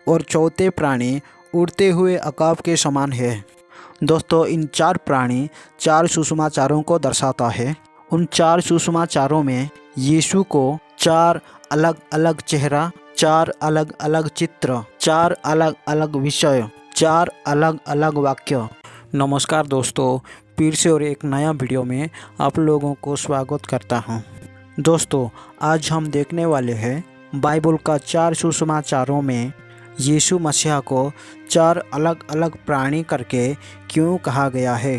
और चौथे प्राणी उड़ते हुए अकाब के समान है। दोस्तों, इन चार प्राणी चार सुसमाचारों को दर्शाता है। उन चार सुसमाचारों में यीशु को चार अलग अलग चेहरा, चार अलग अलग चित्र, चार अलग अलग विषय, चार अलग अलग वाक्य। नमस्कार दोस्तों, फिर से और एक नया वीडियो में आप लोगों को स्वागत करता हूं। दोस्तों, आज हम देखने वाले हैं बाइबल का चार सुसमाचारों में यीशु मसीह को चार अलग अलग प्राणी करके क्यों कहा गया है।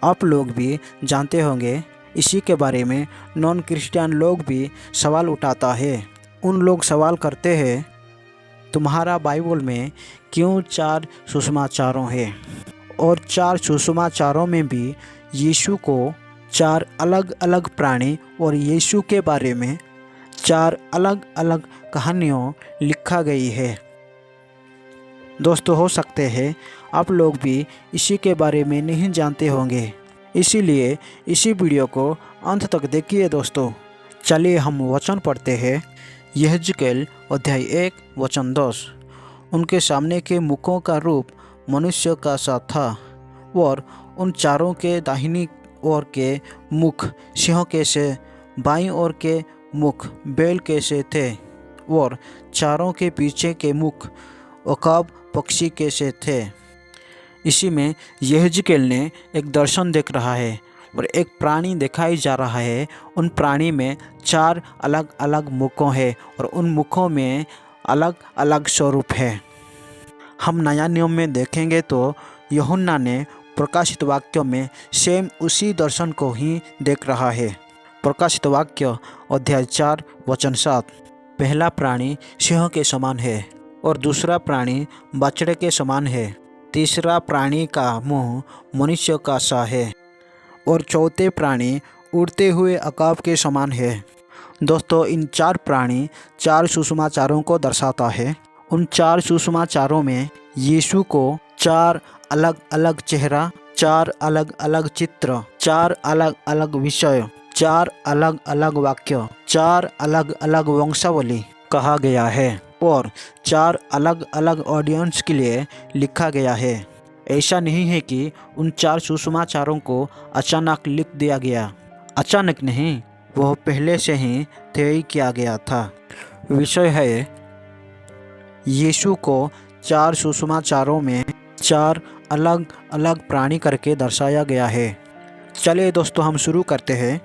आप लोग भी जानते होंगे, इसी के बारे में नॉन क्रिश्चियन लोग भी सवाल उठाता है। उन लोग सवाल करते हैं, तुम्हारा बाइबल में क्यों चार सुसमाचारों है, और चार सुसमाचारों में भी यीशु को चार अलग अलग प्राणी और यीशु के बारे में चार अलग अलग कहानियों लिखा गई है। दोस्तों, हो सकते हैं आप लोग भी इसी के बारे में नहीं जानते होंगे, इसीलिए इसी वीडियो को अंत तक देखिए। दोस्तों, चलिए हम वचन पढ़ते हैं। यहेजकेल अध्याय 1 वचन 10। उनके सामने के मुखों का रूप मनुष्य का सा था, और उन चारों के दाहिनी ओर के मुख सिंह के से, बाईं ओर के मुख बैल के से थे, और चारों के पीछे के मुख अकाब पक्षी के से थे। इसी में यहेजकेल ने एक दर्शन देख रहा है और एक प्राणी दिखाई जा रहा है। उन प्राणी में चार अलग अलग मुखों हैं और उन मुखों में अलग अलग स्वरूप है। हम नया नियम में देखेंगे तो यूहन्ना ने प्रकाशित वाक्यों में सेम उसी दर्शन को ही देख रहा है। प्रकाशित वाक्य अध्याय 4 वचन 7। पहला प्राणी सिंह के समान है और दूसरा प्राणी बछड़े के समान है। तीसरा प्राणी का मुंह मनुष्य का सा है और चौथे प्राणी उड़ते हुए अकाब के समान है। दोस्तों, इन चार प्राणी चार सुसमाचारों को दर्शाता है। उन चार सुसमाचारों में यीशु को चार अलग अलग चेहरा, चार अलग अलग चित्र, चार अलग अलग विषय, चार अलग अलग वाक्य, चार अलग अलग वंशावली कहा गया है और चार अलग अलग ऑडियंस के लिए लिखा गया है। ऐसा नहीं है कि उन चार सुसमाचारों को अचानक लिख दिया गया। अचानक नहीं, वह पहले से ही तय किया गया था। विषय है, यीशु को चार सुसमाचारों में चार अलग अलग प्राणी करके दर्शाया गया है। चलिए दोस्तों, हम शुरू करते हैं।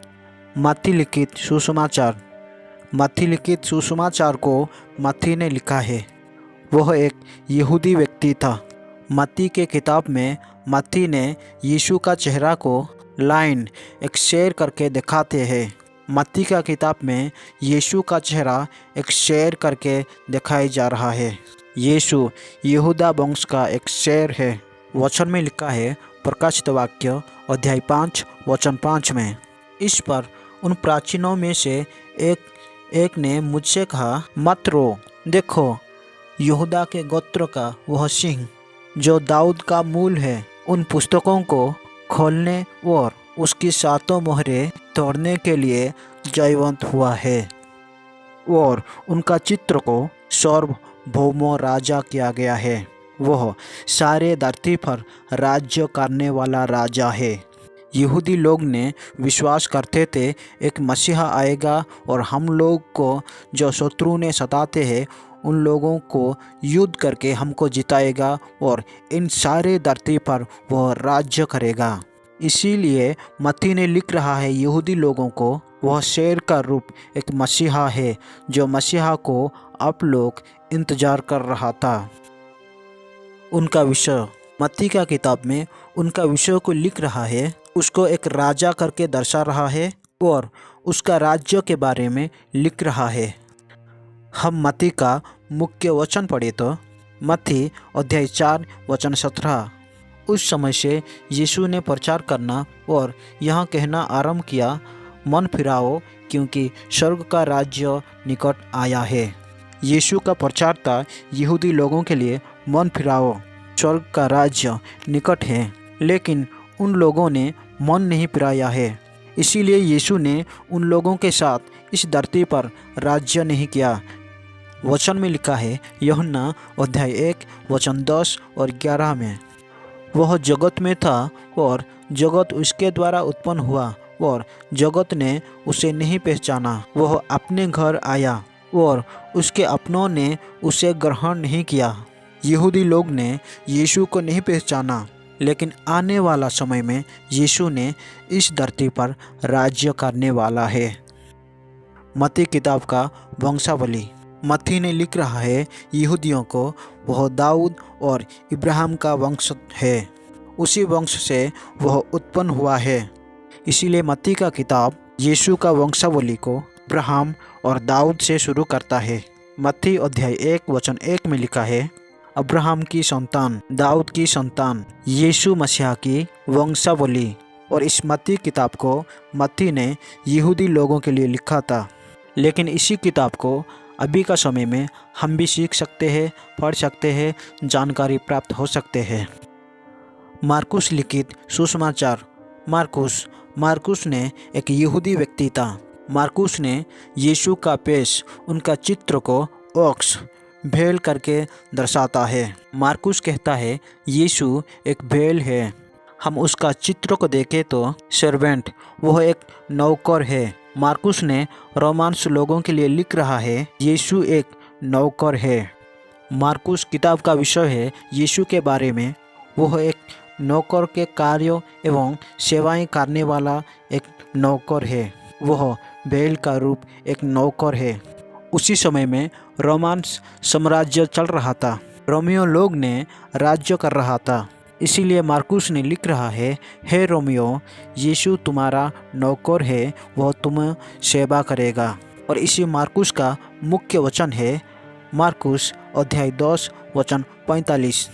मत्ती लिखित सुसमाचार। मत्ती लिखित सुसमाचार को मत्ती ने लिखा है। वह एक यहूदी व्यक्ति था। मत्ती के किताब में मत्ती ने यीशु का चेहरा को लाइन एक शेर करके दिखाते हैं। मत्ती का किताब में यीशु का चेहरा एक शेर करके दिखाया जा रहा है। यीशु यहूदा वंश का एक शेर है। वचन में लिखा है, प्रकाशित वाक्य अध्याय 5 वचन 5 में, इस पर उन प्राचीनों में से एक ने मुझसे कहा, मत रो, देखो यहूदा के गोत्र का वह सिंह जो दाऊद का मूल है, उन पुस्तकों को खोलने और उसकी सातों मोहरें तोड़ने के लिए जयवंत हुआ है, और उनका चित्र को सार्वभौम राजा किया गया है। वह सारे धरती पर राज्य करने वाला राजा है। यहूदी लोग ने विश्वास करते थे एक मसीहा आएगा और हम लोग को जो शत्रु ने सताते हैं उन लोगों को युद्ध करके हमको जिताएगा और इन सारे धरती पर वह राज्य करेगा। इसीलिए मत्ती ने लिख रहा है यहूदी लोगों को, वह शेर का रूप एक मसीहा है जो मसीहा को आप लोग इंतजार कर रहा था। उनका विषय मत्ती का किताब में उनका विषय को लिख रहा है, उसको एक राजा करके दर्शा रहा है और उसका राज्य के बारे में लिख रहा है। हम मत्ती का मुख्य वचन पढ़े तो मत्ती अध्याय 4 वचन 17। उस समय से यीशु ने प्रचार करना और यह कहना आरंभ किया, मन फिराओ क्योंकि स्वर्ग का राज्य निकट आया है। यीशु का प्रचार था यहूदी लोगों के लिए, मन फिराओ, स्वर्ग का राज्य निकट है। लेकिन उन लोगों ने मन नहीं फिराया है, इसीलिए यीशु ने उन लोगों के साथ इस धरती पर राज्य नहीं किया। वचन में लिखा है, यूहन्ना अध्याय 1 वचन 10 और 11 में, वह जगत में था और जगत उसके द्वारा उत्पन्न हुआ और जगत ने उसे नहीं पहचाना। वह अपने घर आया और उसके अपनों ने उसे ग्रहण नहीं किया। यहूदी लोग ने यीशु को नहीं पहचाना, लेकिन आने वाला समय में यीशु ने इस धरती पर राज्य करने वाला है। मत्ती किताब का वंशावली। मत्ती ने लिख रहा है यहूदियों को वह दाऊद और इब्राहिम का वंश है, उसी वंश से वह उत्पन्न हुआ है। इसीलिए मत्ती का किताब यीशु का वंशावली को इब्राहिम और दाऊद से शुरू करता है। मत्ती अध्याय 1 वचन 1 में लिखा है, अब्राहम की संतान, दाऊद की संतान, यीशु मसीह की वंशावली। और इस मत्ती किताब को मत्ती ने यहूदी लोगों के लिए लिखा था, लेकिन इसी किताब को अभी का समय में हम भी सीख सकते हैं, पढ़ सकते हैं, जानकारी प्राप्त हो सकते हैं। मार्कुस लिखित सुसमाचार। मार्कुस ने एक यहूदी व्यक्ति था। मार्कुस ने यीशु का पेश, उनका चित्र को ऑक्स, भेड़ करके दर्शाता है। मार्कुस कहता है यीशु एक भेड़ है। हम उसका चित्र को देखें तो सर्वेंट, वह एक नौकर है। मार्कुस ने रोमांस लोगों के लिए लिख रहा है यीशु एक नौकर है। मार्कुस किताब का विषय है यीशु के बारे में। वह एक नौकर के कार्यों एवं सेवाएं करने वाला एक नौकर है। वह बैल का रूप एक नौकर है। उसी समय में रोमांस साम्राज्य चल रहा था। रोमियो लोग ने राज्य कर रहा था। इसीलिए मार्कुस ने लिख रहा है, हे रोमियो, यीशु तुम्हारा नौकर है, वह तुम्हें सेवा करेगा। और इसी मार्कुस का मुख्य वचन है मार्कुस अध्याय 10 वचन 45,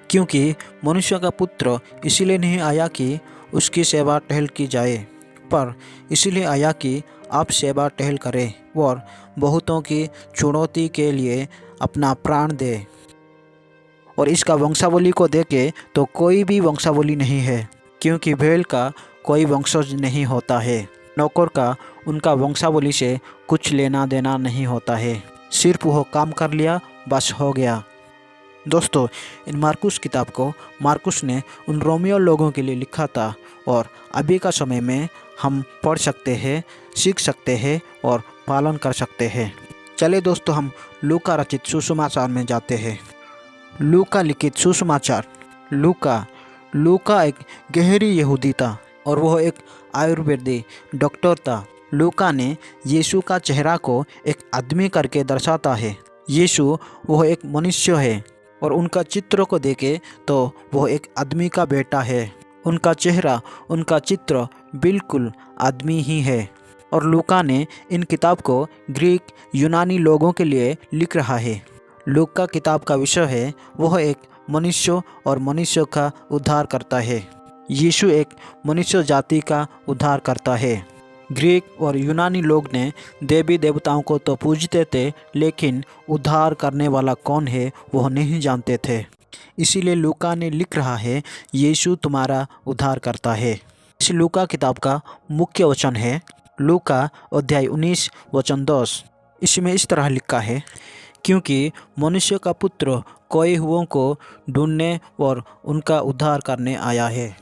क्योंकि मनुष्य का पुत्र इसीलिए नहीं आया कि उसकी सेवा टहल की जाए, पर इसलिए आया कि आप सेवा टहल करें और बहुतों की चुनौती के लिए अपना प्राण दे। और इसका वंशावली को देखें तो कोई भी वंशावली नहीं है, क्योंकि भेड़ का कोई वंशज नहीं होता है। नौकर का उनका वंशावली से कुछ लेना देना नहीं होता है। सिर्फ वह काम कर लिया, बस हो गया। दोस्तों, इन मार्कुस किताब को मार्कुस ने उन रोमियो लोगों के लिए लिखा था और अभी का समय में हम पढ़ सकते हैं, सीख सकते हैं और पालन कर सकते हैं। चले दोस्तों, हम लूका रचित सुसमाचार में जाते हैं। लूका लिखित सुसमाचार। लूका एक गहरी यहूदी था और वह एक आयुर्वेदी डॉक्टर था। लूका ने यीशु का चेहरा को एक आदमी करके दर्शाता है। यीशु वह एक मनुष्य है और उनका चित्र को देखे तो वह एक आदमी का बेटा है। उनका चेहरा, उनका चित्र बिल्कुल आदमी ही है। और लूका ने इन किताब को ग्रीक यूनानी लोगों के लिए लिख रहा है। लूका किताब का विषय है वह एक मनुष्य और मनुष्य का उद्धार करता है। यीशु एक मनुष्य जाति का उद्धार करता है। ग्रीक और यूनानी लोग ने देवी देवताओं को तो पूजते थे, लेकिन उद्धार करने वाला कौन है वह नहीं जानते थे। इसीलिए लूका ने लिख रहा है यीशु तुम्हारा उद्धार करता है। इस लूका किताब का मुख्य वचन है लूका अध्याय 19 वचन 10। इसमें इस तरह लिखा है, क्योंकि मनुष्य का पुत्र खोए हुओं को ढूंढने और उनका उद्धार करने आया है।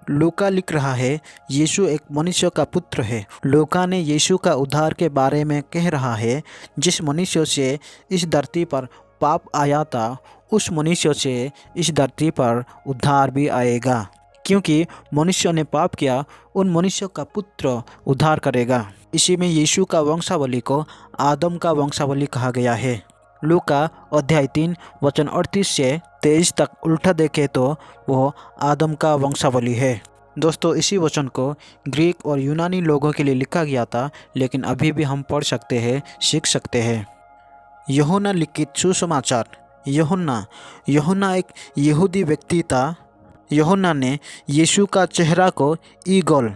लूका लिख रहा है यीशु एक मनुष्य का पुत्र है। लूका ने यीशु का उद्धार के बारे में कह रहा है, जिस मनुष्य से इस धरती पर पाप आया था, उस मनुष्य से इस धरती पर उद्धार भी आएगा। क्योंकि मनुष्य ने पाप किया, उन मनुष्य का पुत्र उद्धार करेगा। इसी में यीशु का वंशावली को आदम का वंशावली कहा गया है। लूका अध्याय 3 वचन 38 से 23 तक उल्टा देखे तो वह आदम का वंशावली है। दोस्तों, इसी वचन को ग्रीक और यूनानी लोगों के लिए लिखा गया था, लेकिन अभी भी हम पढ़ सकते हैं, सीख सकते हैं। यूहन्ना लिखित सुसमाचार। यूहन्ना एक यहूदी व्यक्ति था। यूहन्ना ने यीशु का चेहरा को ईगल,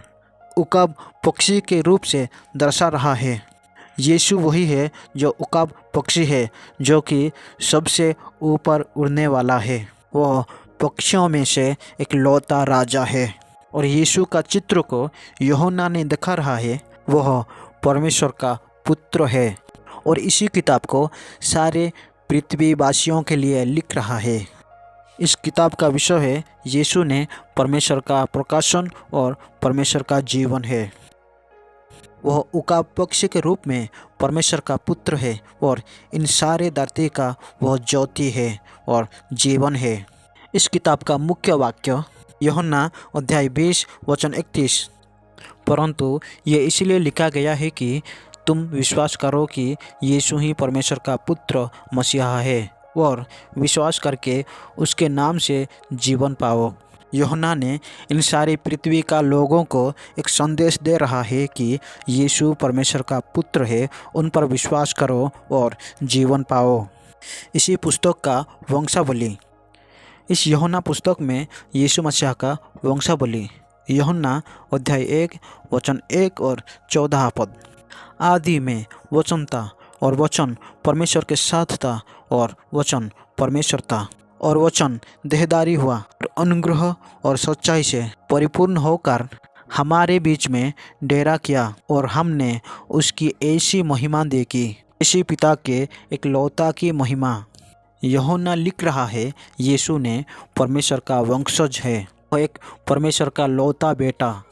उकाब पक्षी के रूप से दर्शा रहा है। यीशु वही है जो उकाब पक्षी है, जो कि सबसे ऊपर उड़ने वाला है। वह पक्षियों में से एक लौता राजा है। और यीशु का चित्र को यूहन्ना ने दिखा रहा है, वह परमेश्वर का पुत्र है। और इसी किताब को सारे पृथ्वीवासियों के लिए लिख रहा है। इस किताब का विषय है यीशु ने परमेश्वर का प्रकाशन और परमेश्वर का जीवन है। वह उकाब पक्षी के रूप में परमेश्वर का पुत्र है और इन सारे धरती का वह ज्योति है और जीवन है। इस किताब का मुख्य वाक्य यूहन्ना अध्याय 20 वचन 31, परंतु ये इसलिए लिखा गया है कि तुम विश्वास करो कि यीशु ही परमेश्वर का पुत्र मसीहा है और विश्वास करके उसके नाम से जीवन पाओ। यूहन्ना ने इन सारी पृथ्वी का लोगों को एक संदेश दे रहा है कि यीशु परमेश्वर का पुत्र है, उन पर विश्वास करो और जीवन पाओ। इसी पुस्तक का वंशावली, इस यूहन्ना पुस्तक में यीशु मसीह का वंशावली, यूहन्ना अध्याय 1 वचन 1 और 14 पद। आदि में वचन था और वचन परमेश्वर के साथ था और वचन परमेश्वर था और वचन देहधारी हुआ और अनुग्रह और सच्चाई से परिपूर्ण होकर हमारे बीच में डेरा किया और हमने उसकी ऐसी महिमा देखी जैसी पिता के एकलौता की महिमा। यूहन्ना लिख रहा है यीशु ने परमेश्वर का वंशज है, वह एक परमेश्वर का लौता बेटा।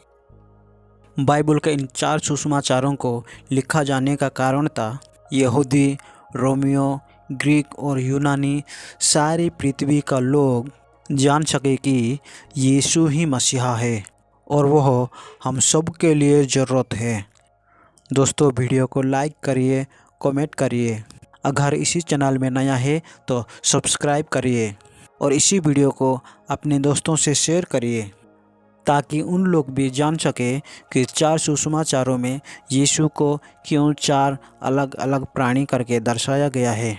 बाइबल के इन 4 सुसमाचारों को लिखा जाने का कारण था यहूदी, रोमियो, ग्रीक और यूनानी सारी पृथ्वी का लोग जान सके कि यीशु ही मसीहा है और वह हम सब के लिए ज़रूरत है। दोस्तों, वीडियो को लाइक करिए, कमेंट करिए। अगर इसी चैनल में नया है तो सब्सक्राइब करिए और इसी वीडियो को अपने दोस्तों से शेयर करिए ताकि उन लोग भी जान सके कि 4 सुसमाचारों में यीशु को क्यों 4 अलग अलग प्राणी करके दर्शाया गया है।